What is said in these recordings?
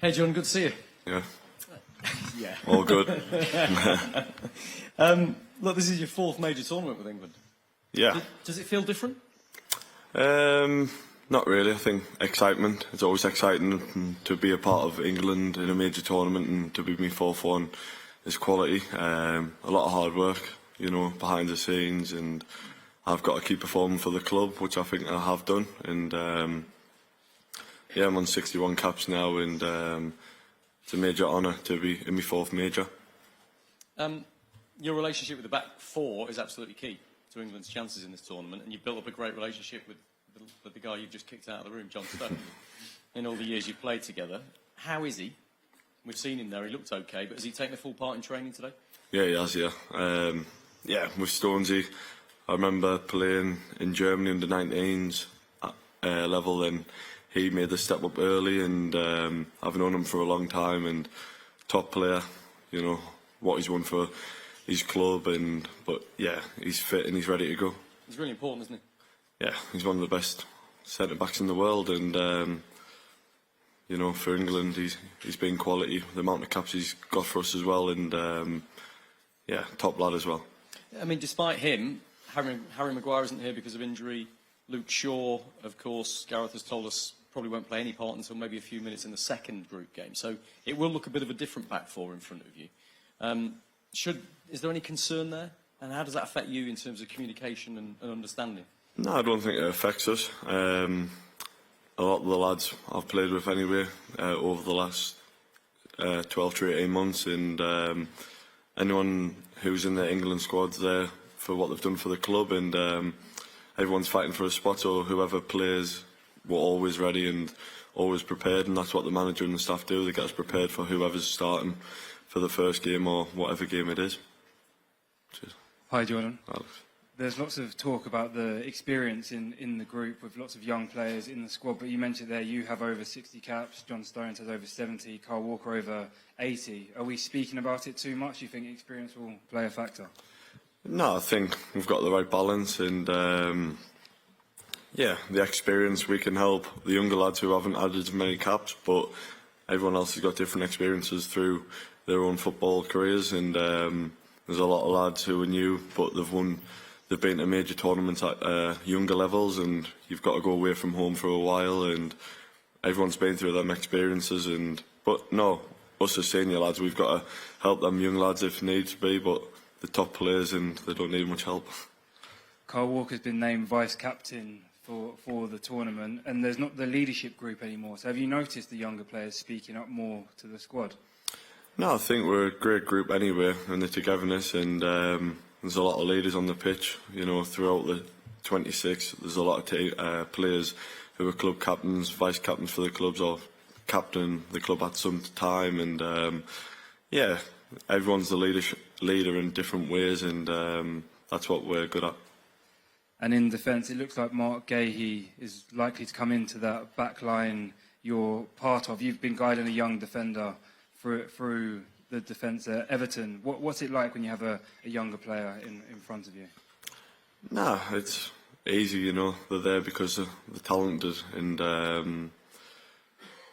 Hey John, good to see you. Yeah. Yeah. All good. Look, this is your fourth major tournament with England. Yeah. Does it feel different? Not really. I think excitement. It's always exciting to be a part of England in a major tournament, and to be my fourth one is quality. A lot of hard work, behind the scenes, and I've got to keep performing for the club, which I think I have done. And yeah, I'm on 61 caps now, and it's a major honour to be in my fourth major. Your relationship with the back four is absolutely key to England's chances in this tournament, and you've built up a great relationship with the guy you've just kicked out of the room, John Stones, in all the years you've played together. How is he? We've seen him there, he looked okay, but has he taken a full part in training today? Yeah, he has, yeah. With Stonesy, I remember playing in Germany under 19s level, and he made the step up early, and I've known him for a long time, and top player, what he's won for his club, but yeah, he's fit and he's ready to go. He's really important, isn't he? Yeah, he's one of the best centre-backs in the world, and for England he's been quality. The amount of caps he's got for us as well, and yeah, top lad as well. I mean, despite him, Harry Maguire isn't here because of injury. Luke Shaw, of course, Gareth has told us, probably won't play any part until maybe a few minutes in the second group game. So it will look a bit of a different back four in front of you. Is there any concern there? And how does that affect you in terms of communication and understanding? No, I don't think it affects us. A lot of the lads I've played with anyway over the last 12 to 18 months, and anyone who's in the England squad's there for what they've done for the club, and everyone's fighting for a spot, so whoever plays, we're always ready and always prepared, and that's what the manager and the staff do. They get us prepared for whoever's starting for the first game or whatever game it is. Cheers. Hi Jordan. Alex. There's lots of talk about the experience in the group with lots of young players in the squad, but you mentioned there you have over 60 caps, John Stones has over 70, Carl Walker over 80. Are we speaking about it too much? Do you think experience will play a factor? No, I think we've got the right balance, and yeah, the experience, we can help the younger lads who haven't added as many caps, but everyone else has got different experiences through their own football careers, and there's a lot of lads who are new, but they've been to major tournaments at younger levels, and you've got to go away from home for a while, and everyone's been through them experiences. But no, us as senior lads, we've got to help them young lads if needs be, but the top players, and they don't need much help. Carl Walker's been named vice-captain for the tournament, and there's not the leadership group anymore. So have you noticed the younger players speaking up more to the squad? No, I think we're a great group anyway, and the togetherness, and there's a lot of leaders on the pitch. Throughout the 26, there's a lot of players who are club captains, vice-captains for the clubs, or captain the club at some time, and yeah, everyone's the leader in different ways, and that's what we're good at. And in defence, it looks like Mark Gahey is likely to come into that back line you're part of. You've been guiding a young defender through the defence at Everton. What's it like when you have a younger player in front of you? Nah, it's easy, they're there because they're talented, and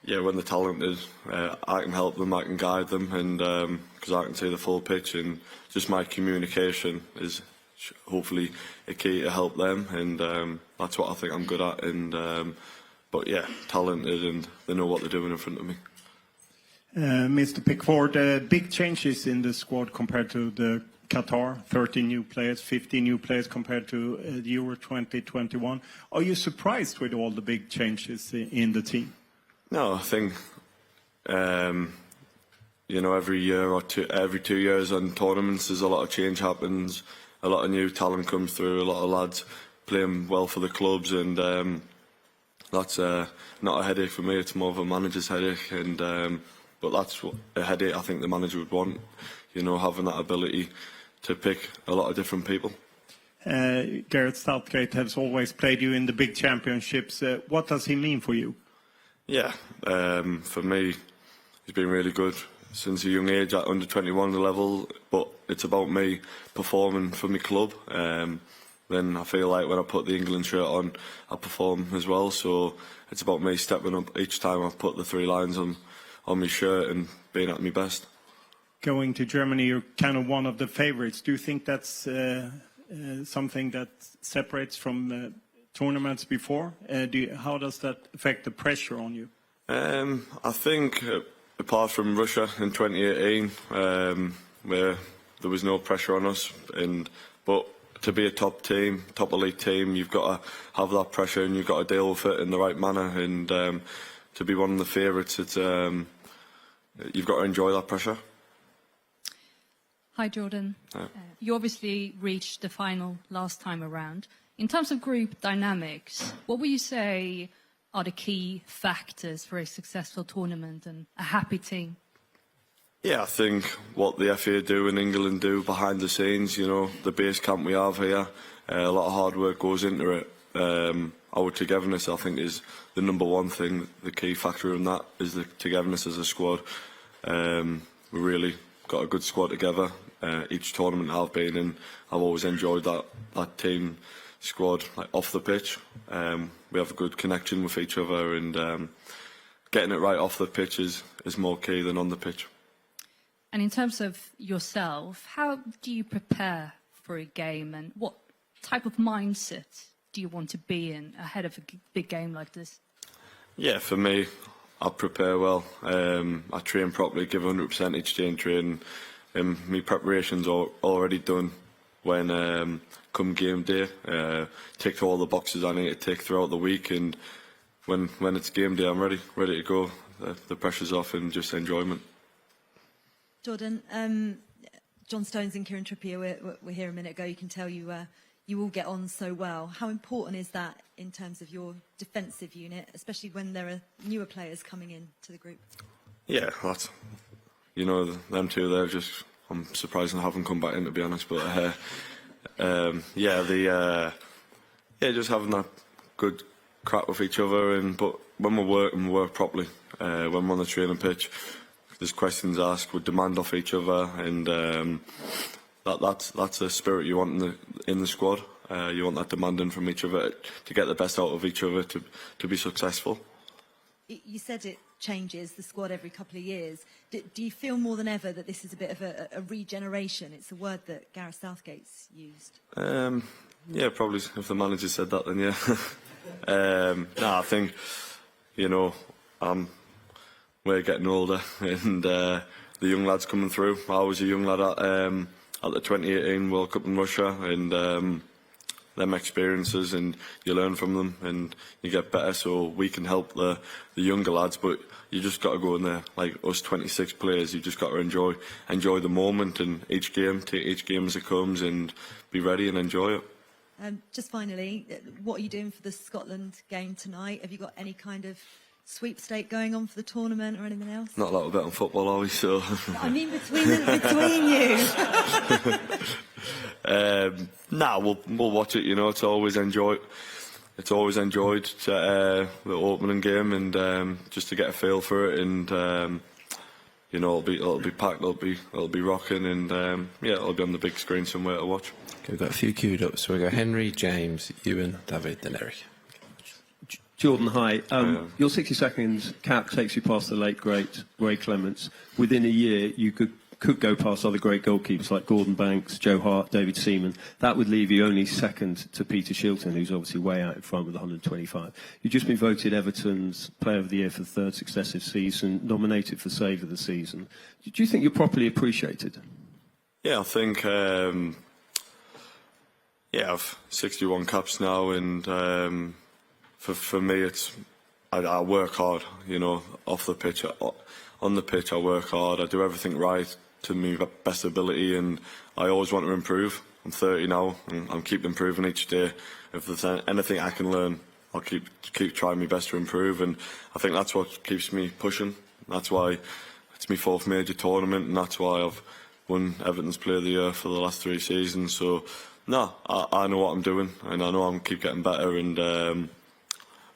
yeah, when they're talented, I can help them, I can guide them, and because I can see the full pitch, and just my communication is hopefully a key to help them, and that's what I think I'm good at. And but yeah, talented, and they know what they're doing in front of me. Mr. Pickford, big changes in the squad compared to the Qatar, 13 new players, 15 new players compared to Euro 2021. Are you surprised with all the big changes in the team? No, I think every year or every 2 years on tournaments, there's a lot of change happens, a lot of new talent comes through, a lot of lads playing well for the clubs, and that's not a headache for me. It's more of a manager's headache, and but that's what a headache I think the manager would want, having that ability to pick a lot of different people. Gareth Southgate has always played you in the big championships. What does he mean for you? Yeah, for me, he's been really good since a young age at under 21 level, but it's about me performing for my club. Then I feel like when I put the England shirt on, I perform as well, so it's about me stepping up each time I put the 3 lines on on my shirt and being at my best. Going to Germany, you're kind of one of the favorites. Do you think that's something that separates from tournaments before? How does that affect the pressure on you? I think, apart from Russia in 2018, where there was no pressure on us, but to be a top team, top elite team, you've got to have that pressure and you've got to deal with it in the right manner. And to be one of the favourites, you've got to enjoy that pressure. Hi, Jordan. You obviously reached the final last time around. In terms of group dynamics, what would you say are the key factors for a successful tournament and a happy team? Yeah, I think what the FA do and England do behind the scenes, you know, the base camp we have here, a lot of hard work goes into it. Our togetherness, I think, is the number one thing. The key factor in that is the togetherness as a squad. We really got a good squad together. Each tournament I've been in, I've always enjoyed that team squad, like off the pitch. We have a good connection with each other, and getting it right off the pitch is more key than on the pitch. And in terms of yourself, how do you prepare for a game, and what type of mindset do you want to be in ahead of a big game like this? Yeah, for me, I prepare well. I train properly, give 100% each day in training. My preparations are already done when come game day. Tick all the boxes I need to tick throughout the week, and when it's game day, I'm ready to go. The pressure's off and just enjoyment. Jordan, John Stones and Kieran Trippier were here a minute ago. You can tell you all get on so well. How important is that in terms of your defensive unit, especially when there are newer players coming in to the group? Yeah, that's, you know, them two there, just, I'm surprised they haven't come back in, to be honest. But just having that good crack with each other, but when we work properly. When we're on the training pitch, there's questions asked, we demand off each other, and that's the spirit you want in the squad. You want that demanding from each other to get the best out of each other to be successful. You said it changes the squad every couple of years. Do you feel more than ever that this is a bit of a regeneration? It's a word that Gareth Southgate's used. Yeah, probably if the manager said that, then yeah. I think, you know, we're getting older, and the young lads coming through. I was a young lad at the 2018 World Cup in Russia, and them experiences, and you learn from them and you get better, so we can help the younger lads. But you just got to go in there, like us 26 players, you just got to enjoy the moment, and each game, take each game as it comes, and be ready and enjoy it. Just finally, what are you doing for the Scotland game tonight? Have you got any kind of sweepstake going on for the tournament or anything else? Not a lot of bet on football, are we? So I mean, between you. We'll watch it. You know, it's always enjoyed the opening game, and just to get a feel for it, and you know, it'll be packed, it'll be rocking, and it'll be on the big screen somewhere to watch. Okay, we've got a few queued up, so we go Henry, James, Ewan, David, then Eric. Jordan, hi. Your 60-second cap takes you past the late, great Ray Clements. Within a year, you could go past other great goalkeepers like Gordon Banks, Joe Hart, David Seaman. That would leave you only second to Peter Shilton, who's obviously way out in front with 125. You've just been voted Everton's Player of the Year for the third successive season, nominated for Save of the Season. Do you think you're properly appreciated? Yeah, I think... I've 61 caps now, and... For me, I work hard, you know, off the pitch. On the pitch, I work hard. I do everything right to my best ability, and I always want to improve. I'm 30 now, and I'm keep improving each day. If there's anything I can learn, I'll keep trying my best to improve, and I think that's what keeps me pushing. That's why it's my fourth major tournament, and that's why I've won Everton's Player of the Year for the last 3 seasons. So, I know what I'm doing, and I know I'm keep getting better, and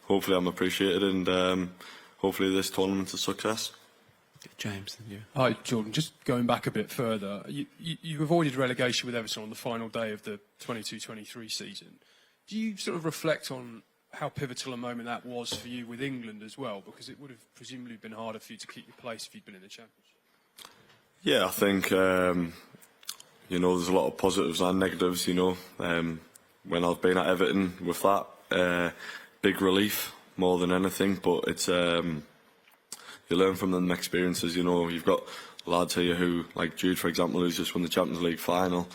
hopefully I'm appreciated, and hopefully this tournament's a success. James, and you. Hi, Jordan. Just going back a bit further, you avoided relegation with Everton on the final day of the 22-23 season. Do you sort of reflect on how pivotal a moment that was for you with England as well, because it would have presumably been harder for you to keep your place if you'd been in the Championship. Yeah, I think there's a lot of positives and negatives. When I've been at Everton with that, big relief more than anything. But it's you learn from them experiences. You've got lads here who, like Jude, for example, who's just won the Champions League final,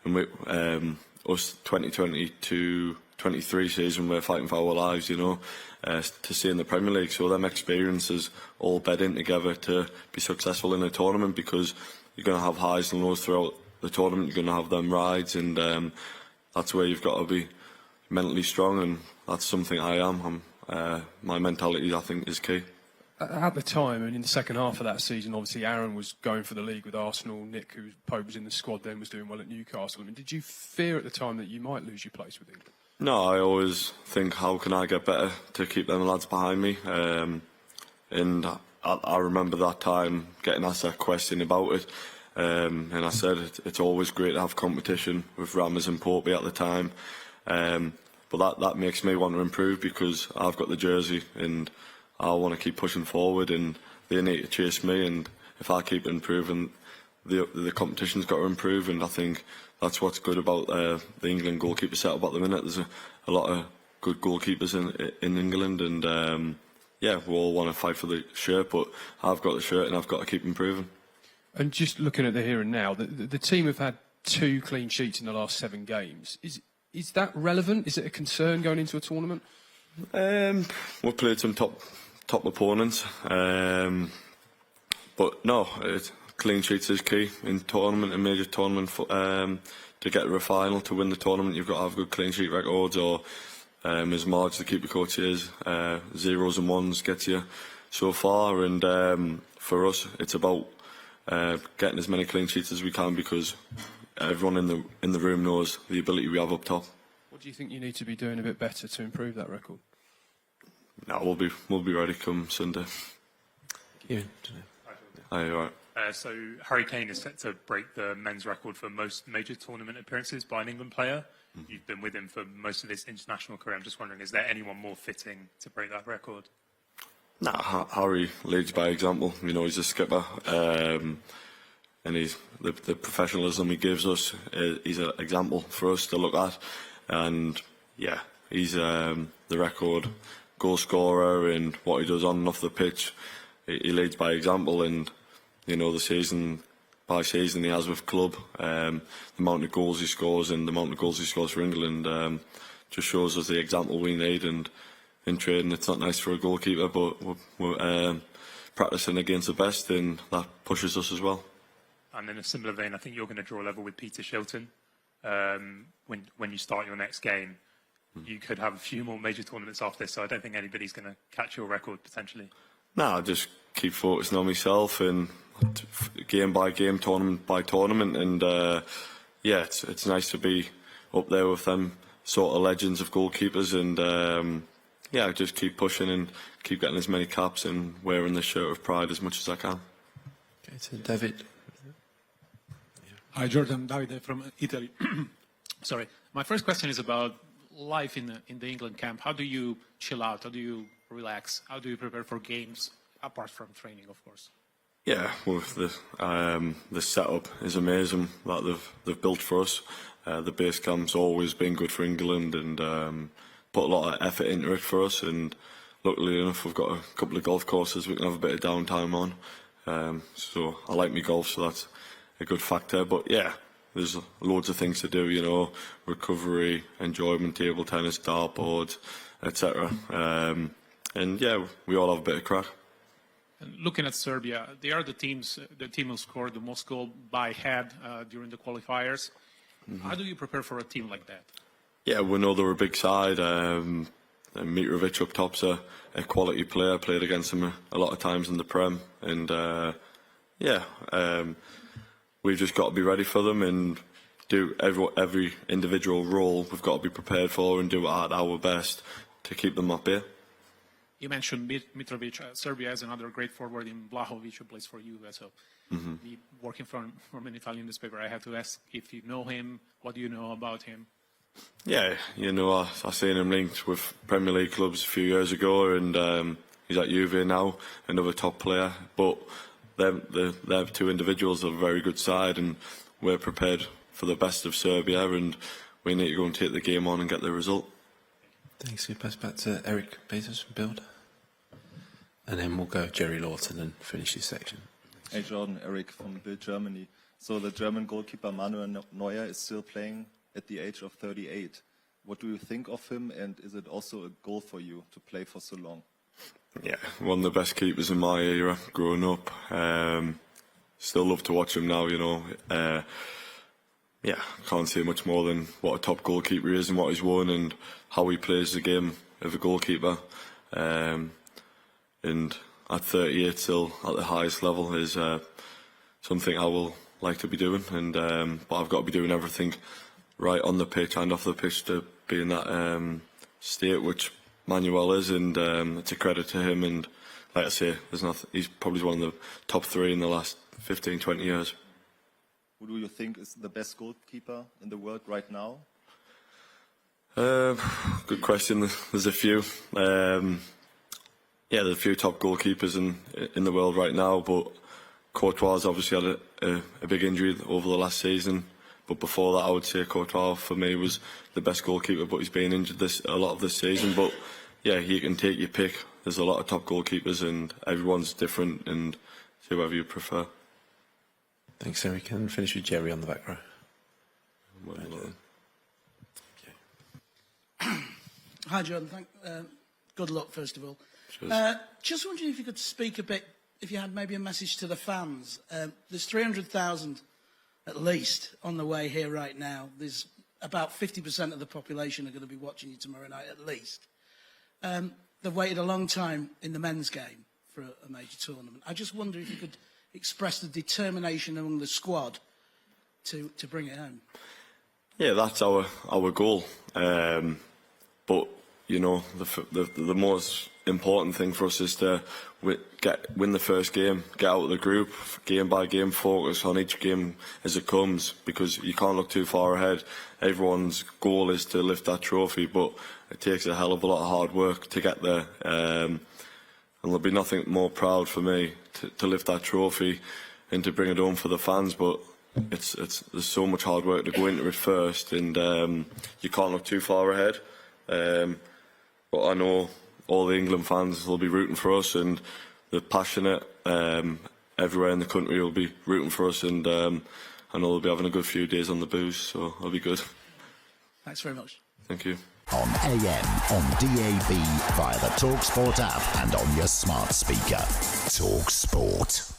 and us 2022-23 season, we're fighting for our lives. To stay in the Premier League. So them experiences all bed in together to be successful in a tournament, because you're going to have highs and lows throughout the tournament. You're going to have them rides, and that's where you've got to be mentally strong, and that's something I am. My mentality, I think, is key. At the time, and in the second half of that season, obviously Aaron was going for the league with Arsenal. Nick, Pope was in the squad then, was doing well at Newcastle. Did you fear at the time that you might lose your place with England? No, I always think, how can I get better to keep them lads behind me? And I remember that time getting asked that question about it. And I said it's always great to have competition with Rammers and Portby at the time. But that makes me want to improve, because I've got the jersey and I want to keep pushing forward, and they need to chase me. And if I keep improving, the competition's got to improve. And I think that's what's good about the England goalkeeper setup at the minute. There's a lot of good goalkeepers in England, and we all want to fight for the shirt. But I've got the shirt, and I've got to keep improving. And just looking at the here and now, the team have had 2 clean sheets in the last 7 games. Is that relevant? Is it a concern going into a tournament? We've played some top opponents, but no, clean sheets is key in tournament, a major tournament. To get to a final, to win the tournament, you've got to have good clean sheet records, or as Marge, the keeper coach, says, 0s and 1s gets you so far. And for us, it's about getting as many clean sheets as we can, because everyone in the room knows the ability we have up top. What do you think you need to be doing a bit better to improve that record? No, we'll be ready come Sunday. Yeah. Hi, all right. So Harry Kane is set to break the men's record for most major tournament appearances by an England player. You've been with him for most of his international career. I'm just wondering, is there anyone more fitting to break that record? Nah, Harry leads by example. He's a skipper, and he's the professionalism he gives us. He's an example for us to look at, and yeah, he's the record goal scorer, and what he does on and off the pitch. He leads by example, and the season by season he has with club, the amount of goals he scores and the amount of goals he scores for England just shows us the example we need. And in training, it's not nice for a goalkeeper, but we're practicing against the best, and that pushes us as well. And in a similar vein, I think you're going to draw level with Peter Shilton when you start your next game. You could have a few more major tournaments after this, so I don't think anybody's going to catch your record potentially. No, I just keep focusing on myself, and game by game, tournament by tournament, and it's nice to be up there with them sort of legends of goalkeepers, and just keep pushing and keep getting as many caps and wearing the shirt of pride as much as I can. Okay, so David. Hi, Jordan. Davide from Italy. Sorry. My first question is about life in the England camp. How do you chill out? How do you relax? How do you prepare for games, apart from training, of course? Yeah, well, the setup is amazing that they've built for us. The base camp's always been good for England, and put a lot of effort into it for us. And luckily enough, we've got a couple of golf courses we can have a bit of downtime on. So I like my golf, so that's a good factor. But yeah, there's loads of things to do, recovery, enjoyment, table tennis, dartboard, etc. And yeah, we all have a bit of crack. And looking at Serbia, they are the team who scored the most goal by head during the qualifiers. How do you prepare for a team like that? Yeah, we know they're a big side. Mitrovic up top's a quality player. Played against him a lot of times in the Prem, and we've just got to be ready for them and do every individual role we've got to be prepared for, and do it at our best to keep them up here. You mentioned Mitrovic. Serbia has another great forward in Vlahovic, who plays for you. So, me working from an Italian newspaper, I have to ask if you know him. What do you know about him? Yeah, you know, I seen him linked with Premier League clubs a few years ago, and he's at Juve now, another top player. But they're two individuals of a very good side, and we're prepared for the best of Serbia, and we need to go and take the game on and get the result. Thanks. We pass back to Eric Bezos from Build. And then we'll go Jerry Lawton and finish this section. Hey Jordan, Eric from Bild Germany. So the German goalkeeper Manuel Neuer is still playing at the age of 38. What do you think of him, and is it also a goal for you to play for so long? Yeah, one of the best keepers in my era growing up. Still love to watch him now, you know. Yeah, can't say much more than what a top goalkeeper he is and what he's won and how he plays the game of a goalkeeper. And at 38 still at the highest level is something I will like to be doing. And but I've got to be doing everything right on the pitch and off the pitch to be in that state which Manuel is, and it's a credit to him. And like I say, he's probably one of the top 3 in the last 15-20 years. Who do you think is the best goalkeeper in the world right now? Good question. There's a few. Yeah, there's a few top goalkeepers in the world right now, but Courtois obviously had a big injury over the last season. But before that, I would say Courtois for me was the best goalkeeper, but he's been injured a lot of this season. But yeah, you can take your pick. There's a lot of top goalkeepers, and everyone's different, and see whoever you prefer. Thanks, Eric. And finish with Jerry on the back row. Hi, Jordan. Good luck, first of all. Just wondering if you could speak a bit, if you had maybe a message to the fans. There's 300,000 at least on the way here right now. There's about 50% of the population are going to be watching you tomorrow night at least. They've waited a long time in the men's game for a major tournament. I just wonder if you could express the determination among the squad to bring it home. Yeah, that's our goal. But you know, the most important thing for us is to win the first game, get out of the group, game by game, focus on each game as it comes, because you can't look too far ahead. Everyone's goal is to lift that trophy, but it takes a hell of a lot of hard work to get there. And there'll be nothing more proud for me to lift that trophy and to bring it home for the fans. But there's so much hard work to go into it first, and you can't look too far ahead. But I know all the England fans will be rooting for us, and they're passionate. Everywhere in the country will be rooting for us, and I know they'll be having a good few days on the booze, so it'll be good. Thanks very much. Thank you. On AM, on DAB, via the talkSPORT app and on your smart speaker. talkSPORT.